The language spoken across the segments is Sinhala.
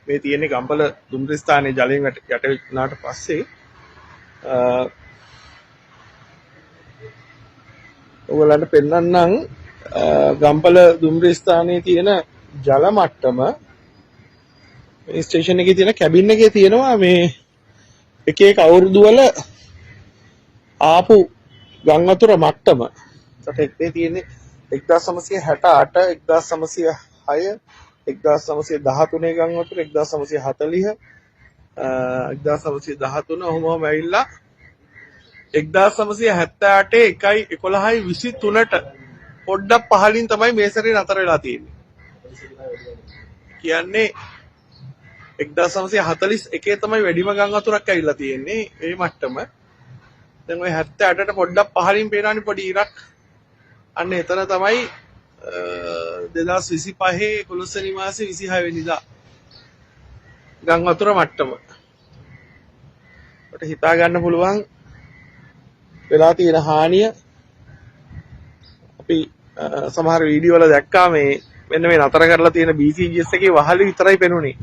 මේ තියෙන්නේ ගම්පල දුම්රිය ස්ථානයේ ජලයෙන් යට වුණාට පස්සේ ඔයගලන්ට පෙන්වන්නම් ගම්පල දුම්රිය ස්ථානයේ තියෙන ජල මට්ටම. මේ ස්ටේෂන් එකේ තියෙන කැබින් එකේ තියෙනවා මේ එක එක අවුරුදු වල ආපු ගම් වතුර මට්ටම. ඒකට එකේ තියෙන්නේ 1968 1906 1913 ගම් වතුර 1940 1913 ඔහොම ඇවිල්ලා 1978 1/11/23ට පොඩ්ඩක් පහලින් තමයි මේ සැරේ නතර වෙලා තියෙන්නේ. කියන්නේ 1941 තමයි වැඩිම ගම් වතුරක් ඇවිල්ලා තියෙන්නේ මේ මට්ටම. දැන් ওই 78ට පොඩ්ඩක් පහලින් පේනවනේ පොඩි ඉරක්. අන්න එතන තමයි 2025 11 වෙනි මාසේ 26 වෙනිදා ගම් වතුර මට්ටම. ඔට හිතා ගන්න පුළුවන් වෙලා තියෙන හානිය. අපි සමහර වීඩියෝ වල දැක්කා මේ මෙන්න මේ නතර කරලා තියෙන BCGS එකේ වහලේ විතරයි පෙනුනේ.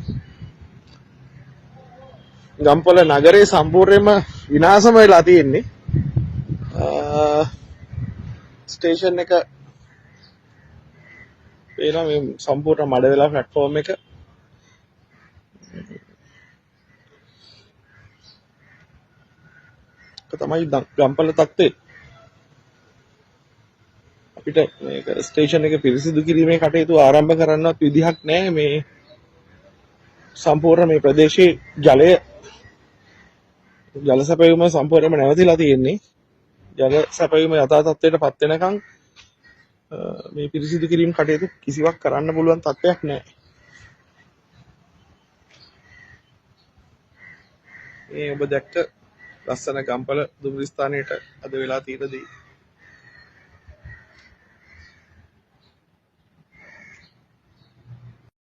ගම්පොළ නගරේ සම්පූර්ණයෙන්ම විනාශම වෙලා තියෙන්නේ. ස්ටේෂන් එක පේනවා මේ සම්පූර්ණ මඩ වෙලා ප්ලැට්ෆෝම් එක. තමයි ගම්පල තත්ත්වය. අපිට මේක ස්ටේෂන් එක පිරිසිදු කිරීමේ කටයුතු ආරම්භ කරන්නවත් විදිහක් නැහැ. මේ සම්පූර්ණ මේ ප්‍රදේශයේ ජල සැපයීම සම්පූර්ණයෙන්ම නැවතිලා තියෙන්නේ. ජල සැපයීම යථා තත්ත්වයට පත් වෙනකන් මේ පිරිසිදු කිරීම කටයුතු කිසිවක් කරන්න පුළුවන් තත්ත්වයක් නැහැ. මේ ඔබ දැක්ක ලස්සන ගම්පල දුම්රිය ස්ථානයට අද වෙලා තියෙන දේ